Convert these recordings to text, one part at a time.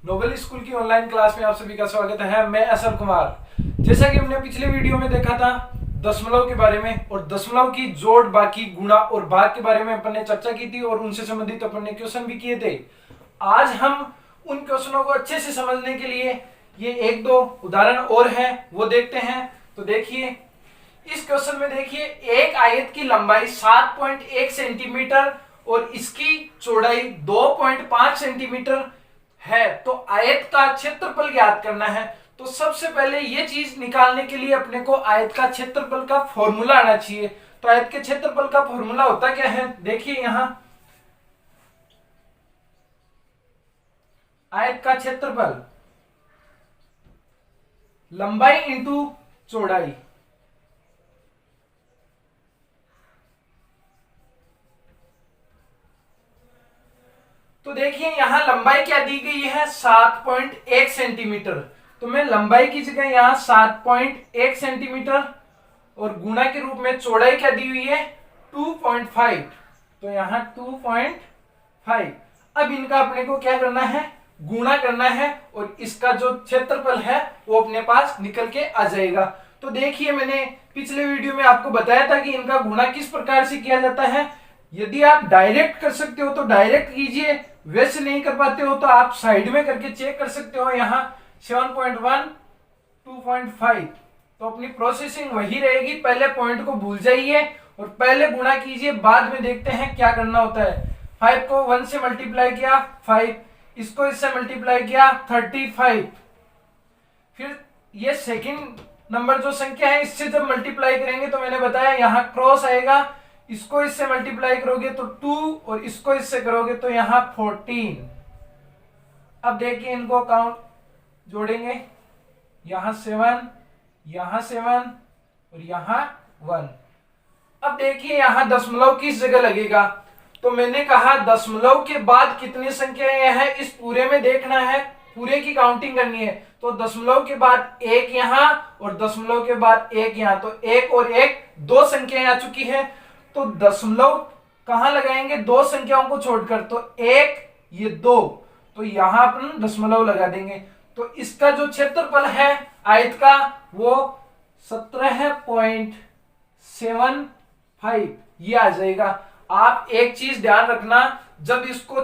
Nobel school की online class में आप सभी का स्वागत है। मैं असर कुमार। जैसा कि हमने पिछले वीडियो में देखा था दशमलव के बारे में और दशमलव की जोड़, बाकी, गुणा और भाग के बारे में अपन ने चर्चा की थी और उनसे संबंधित अपन ने क्वेश्चन भी किए थे। आज हम उन क्वेश्चनों को अच्छे से समझने के लिए ये एक दो उदाहरण और हैं वो देखते हैं। तो देखिए, इस क्वेश्चन में देखिए, एक आयत की लंबाई 7.1 सेंटीमीटर और इसकी चौड़ाई 2.5 सेंटीमीटर है, तो आयत का क्षेत्रफल ज्ञात करना है। तो सबसे पहले ये चीज निकालने के लिए अपने को आयत का क्षेत्रफल का फॉर्मूला आना चाहिए। तो आयत के क्षेत्रफल का फॉर्मूला होता क्या है, देखिए यहां आयत का क्षेत्रफल लंबाई इंटू चौड़ाई। तो देखिए यहां लंबाई क्या दी गई है, 7.1 सेंटीमीटर। तो मैं लंबाई की जगह यहां 7.1 सेंटीमीटर और गुणा के रूप में चौड़ाई क्या दी हुई है, 2.5। तो यहां 2.5। अब इनका अपने को क्या करना है, गुणा करना है और इसका जो क्षेत्रफल है वो अपने पास निकल के आ जाएगा। तो देखिए, मैंने पिछले वीडियो में आपको बताया था कि इनका गुणा किस प्रकार से किया जाता है। यदि आप डायरेक्ट कर सकते हो तो डायरेक्ट कीजिए, वैसे नहीं कर पाते हो तो आप साइड में करके चेक कर सकते हो। यहाँ 7.1 2.5, तो अपनी प्रोसेसिंग वही रहेगी। पहले पॉइंट को भूल जाइए और पहले गुणा कीजिए, बाद में देखते हैं क्या करना होता है। 5 को 1 से मल्टीप्लाई किया 5, इसको इससे मल्टीप्लाई किया 35। फिर ये सेकंड नंबर जो संख्या है इससे जब मल्टीप्लाई करेंगे तो मैंने बताया यहां क्रॉस आएगा, इसको इससे मल्टीप्लाई करोगे तो 2 और इसको इससे करोगे तो यहां 14। अब देखिए इनको काउंट जोड़ेंगे, यहां 7, यहां 7 और यहां 1। अब देखिए यहां दशमलव किस जगह लगेगा। तो मैंने कहा दशमलव के बाद कितनी संख्याएं हैं इस पूरे में देखना है, पूरे की काउंटिंग करनी है। तो दशमलव के बाद एक यहां और दशमलव के बाद एक यहां, तो एक और एक, दो संख्याएं आ चुकी है। तो दशमलव कहां लगाएंगे, दो संख्याओं को छोड़कर, तो एक, ये दो, तो यहां अपन दशमलव लगा देंगे। तो इसका जो क्षेत्रफल है आयत का वो 17.75 ये आ जाएगा। आप एक चीज ध्यान रखना, जब इसको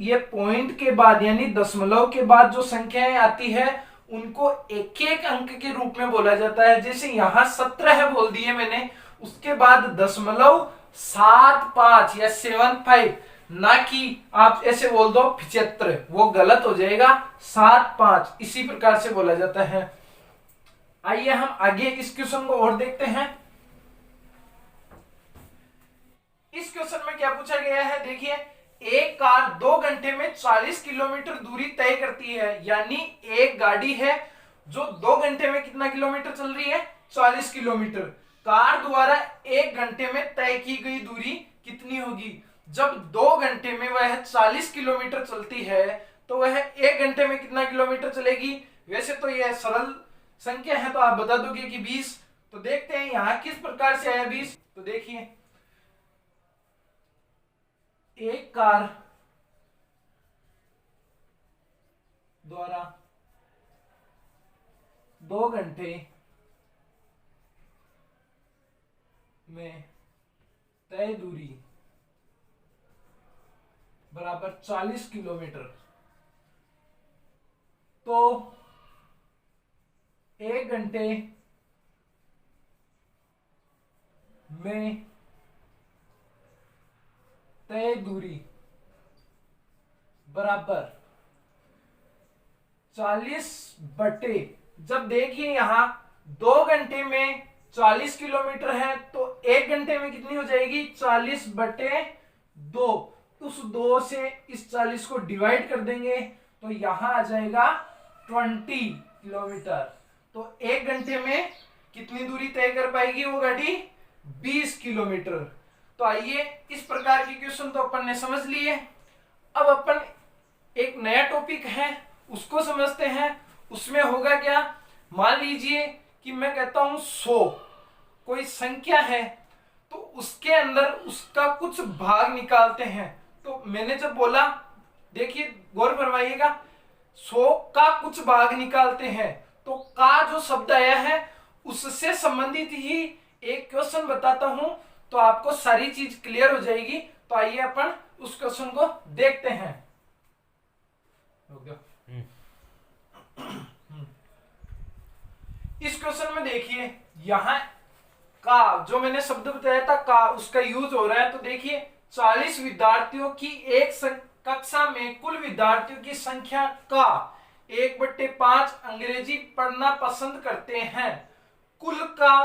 ये पॉइंट के बाद यानी दशमलव के बाद जो संख्याएं आती है उनको एक एक अंक के रूप में बोला जाता है। जैसे यहां 17 बोल दिए मैंने, उसके बाद दशमलव 75 या 75, ना कि आप ऐसे बोल दो 75, वो गलत हो जाएगा। 75 इसी प्रकार से बोला जाता है। आइए हम आगे इस क्वेश्चन को और देखते हैं। इस क्वेश्चन में क्या पूछा गया है, देखिए, एक कार 2 घंटे में 40 किलोमीटर दूरी तय करती है। यानी एक गाड़ी है जो 2 घंटे में कितना किलोमीटर चल रही है, 40 किलोमीटर। कार द्वारा 1 घंटे में तय की गई दूरी कितनी होगी। जब 2 घंटे में वह 40 किलोमीटर चलती है तो वह 1 घंटे में कितना किलोमीटर चलेगी। वैसे तो यह सरल संख्या है तो आप बता दोगे कि 20। तो देखते हैं यहां किस प्रकार से आया 20। तो देखिए, एक कार द्वारा 2 घंटे में तय दूरी बराबर 40 किलोमीटर। तो 1 घंटे में तय दूरी बराबर 40 बटे, जब देखिए यहां 2 घंटे में 40 किलोमीटर है तो 1 घंटे में कितनी हो जाएगी, 40 बटे 2। उस 2 से इस 40 को डिवाइड कर देंगे तो यहां आ जाएगा 20 किलोमीटर। तो 1 घंटे में कितनी दूरी तय कर पाएगी वो गाड़ी, 20 किलोमीटर। तो आइए, इस प्रकार की क्वेश्चन तो अपन ने समझ लिए। अब अपन एक नया टॉपिक है उसको समझते हैं। उसमें होगा क्या, मान लीजिए कि मैं कहता हूं 100 कोई संख्या है तो उसके अंदर उसका कुछ भाग निकालते हैं। तो मैंने जब बोला, देखिए गौर फरमाइएगा, 100 का कुछ भाग निकालते हैं, तो का जो शब्द आया है उससे संबंधित ही एक क्वेश्चन बताता हूं, तो आपको सारी चीज क्लियर हो जाएगी। तो आइए अपन उस क्वेश्चन को देखते हैं। हो गया। इस क्वेश्चन में देखिए, यहां का जो मैंने शब्द बताया था का, उसका यूज हो रहा है। तो देखिए 40 विद्यार्थियों की एक कक्षा में कुल विद्यार्थियों की संख्या का 1/5 अंग्रेजी पढ़ना पसंद करते हैं। कुल का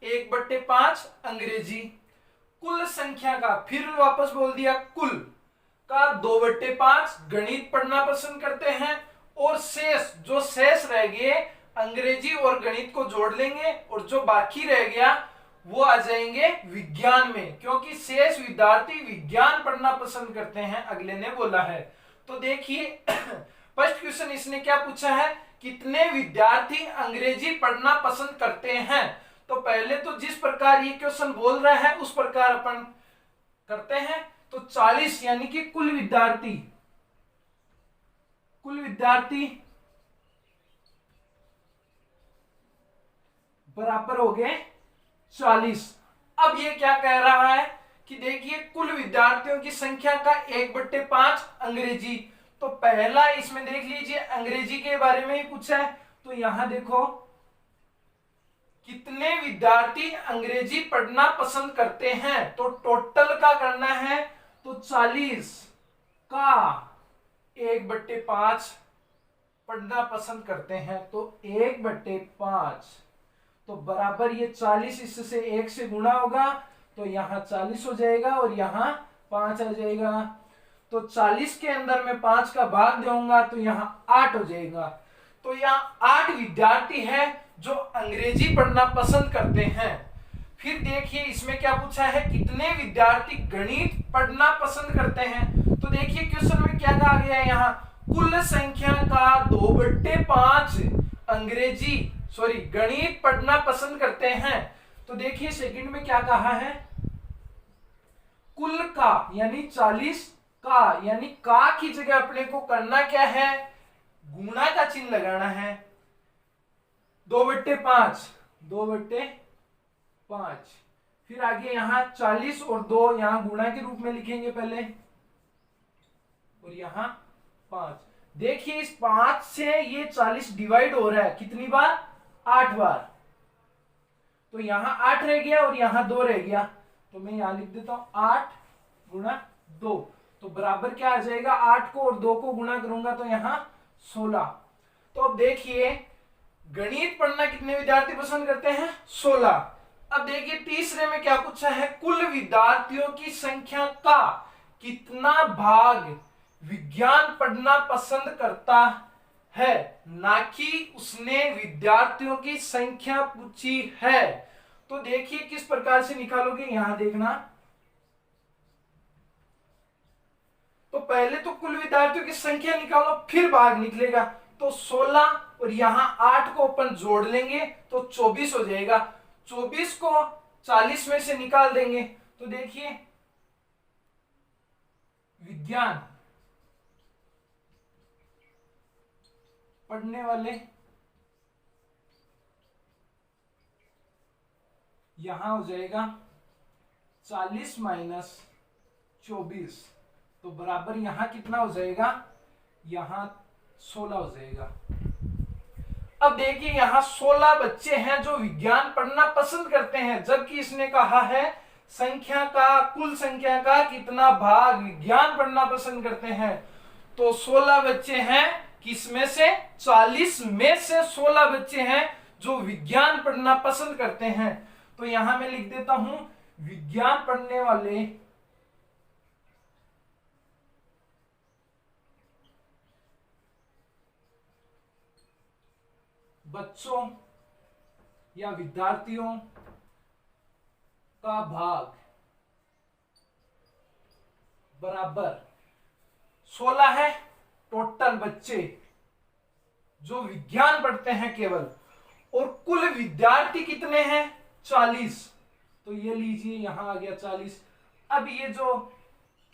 1/5 अंग्रेजी, कुल संख्या का, फिर वापस बोल दिया, कुल का 2/5 गणित पढ़ना पसंद करते हैं, और शेष जो शेष रह गए अंग्रेजी और गणित को जोड़ लेंगे, और जो बाकी रह गया वो आ जाएंगे विज्ञान में, क्योंकि शेष विद्यार्थी विज्ञान पढ़ना पसंद करते हैं, अगले ने बोला है। तो देखिए फर्स्ट क्वेश्चन इसने क्या पूछा है, कितने विद्यार्थी अंग्रेजी पढ़ना पसंद करते हैं। तो पहले तो जिस प्रकार ये क्वेश्चन बोल रहा है उस प्रकार अपन करते हैं। तो 40 यानी कि कुल विद्यार्थी बराबर हो गए 40। अब ये क्या कह रहा है कि देखिए कुल विद्यार्थियों की संख्या का 1/5 अंग्रेजी। तो पहला इसमें देख लीजिए अंग्रेजी के बारे में ही पूछा है। तो यहां देखो कितने विद्यार्थी अंग्रेजी पढ़ना पसंद करते हैं, तो टोटल का करना है। तो 40 का 1/5 पढ़ना पसंद करते हैं, तो 1/5 तो बराबर ये 40 इससे 1 से गुणा होगा, तो यहां 40 हो जाएगा और यहां 5 आ जाएगा। तो 40 के अंदर मैं 5 का भाग दूंगा तो यहां 8 हो जाएगा। तो यहां 8 विद्यार्थी है जो अंग्रेजी पढ़ना पसंद करते हैं। फिर देखिए इसमें क्या पूछा है, कितने विद्यार्थी गणित पढ़ना पसंद करते हैं। तो देखिए क्वेश्चन में क्या कहा गया है, यहाँ कुल संख्या का 2/5 अंग्रेजी गणित पढ़ना पसंद करते हैं। तो देखिए सेकंड में क्या कहा है, कुल का यानी 40 का, यानी का की जगह अपने को करना क्या है, गुणा का चिन्ह लगाना है। 2/5 फिर आगे यहां 40 और 2 यहां गुणा के रूप में लिखेंगे पहले, और यहां 5। देखिए इस 5 से ये 40 डिवाइड हो रहा है कितनी बार, 8 बार। तो यहां 8 रह गया और यहां 2 रह गया, तो मैं यहां लिख देता हूं 8 गुणा 2। तो बराबर क्या आ जाएगा, 8 को और 2 को गुणा करूंगा तो यहां 16। तो अब देखिए गणित पढ़ना कितने विद्यार्थी पसंद करते हैं, 16। अब देखिए तीसरे में क्या पूछा है, कुल विद्यार्थियों की संख्या का कितना भाग विज्ञान पढ़ना पसंद करता है, ना कि उसने विद्यार्थियों की संख्या पूछी है। तो देखिए किस प्रकार से निकालोगे, यहां देखना। तो पहले तो कुल विद्यार्थियों की संख्या निकालो फिर भाग निकलेगा। तो 16 और यहां 8 को अपन जोड़ लेंगे तो 24 हो जाएगा। 24 को 40 में से निकाल देंगे तो देखिए विज्ञान पढ़ने वाले यहां हो जाएगा 40 माइनस 24, तो बराबर यहां कितना हो जाएगा, यहां 16 हो जाएगा। अब देखिए यहां 16 बच्चे हैं जो विज्ञान पढ़ना पसंद करते हैं, जबकि इसने कहा है संख्या का, कुल संख्या का कितना भाग विज्ञान पढ़ना पसंद करते हैं। तो 16 बच्चे हैं, किसमें से, 40 में से 16 बच्चे हैं जो विज्ञान पढ़ना पसंद करते हैं। तो यहां मैं लिख देता हूं विज्ञान पढ़ने वाले बच्चों या विद्यार्थियों का भाग बराबर 16 है टोटल बच्चे जो विज्ञान पढ़ते हैं केवल, और कुल विद्यार्थी कितने हैं, 40। तो ये लीजिए यहां आ गया 40। अब ये जो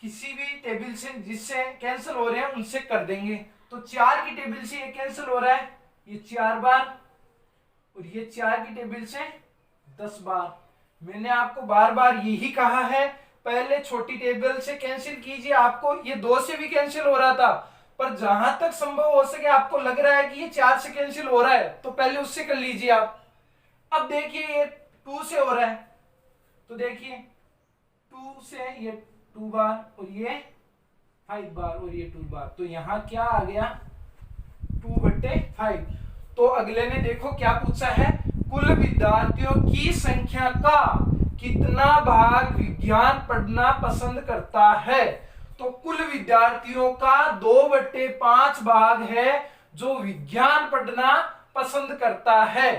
किसी भी टेबल से जिससे कैंसिल हो रहे हैं उनसे कर देंगे। तो 4 की टेबल से ये कैंसिल हो रहा है, ये 4 बार, और ये 4 की टेबल से 10 बार। मैंने आपको बार बार यही कहा है, पहले छोटी टेबल से कैंसिल कीजिए। आपको ये 2 से भी कैंसिल हो रहा था, पर जहां तक संभव हो सके आपको लग रहा है कि ये 4 से कैंसिल हो रहा है, तो पहले उससे कर लीजिए आप। अब देखिए ये 2 से हो रहा है, तो देखिए 2 से ये 2 बार, और ये 5 बार, और ये 2 बार, तो यहां क्या आ गया 2/5। तो अगले ने देखो क्या पूछा है, कुल विद्यार्थियों की संख्या का कितना भाग विज्ञान पढ़ना पसंद करता है। तो कुल विद्यार्थियों का 2/5 भाग है जो विज्ञान पढ़ना पसंद करता है।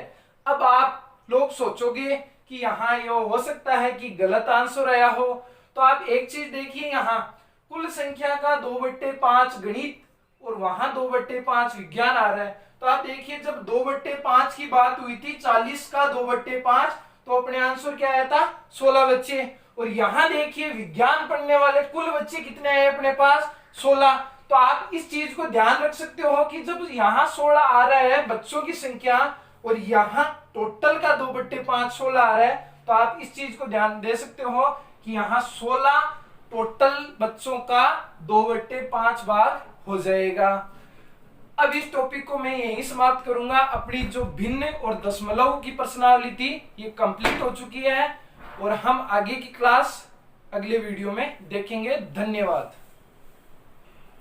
अब आप लोग सोचोगे कि यहां ये हो सकता है कि गलत आंसर आया हो, तो आप एक चीज देखिए, यहां कुल संख्या का 2/5 गणित और वहां 2/5 विज्ञान आ रहा है। तो आप देखिए जब 2/5 की बात हुई थी, 40 का 2/5, तो अपने आंसर क्या आया था 16 बच्चे। और यहां देखिए विज्ञान पढ़ने वाले कुल बच्चे कितने आए अपने पास 16। तो आप इस चीज को ध्यान रख सकते हो कि जब यहां 16 आ रहा है बच्चों की संख्या, और यहां टोटल का 2/5 16 आ रहा है, तो आप इस चीज को ध्यान दे सकते हो कि यहां 16 टोटल बच्चों का 2/5 भाग हो जाएगा। अब इस टॉपिक को मैं यहीं समाप्त करूंगा। अपनी जो भिन्न और दशमलव की प्रश्नावली थी ये कंप्लीट हो चुकी है, और हम आगे की क्लास अगले वीडियो में देखेंगे। धन्यवाद।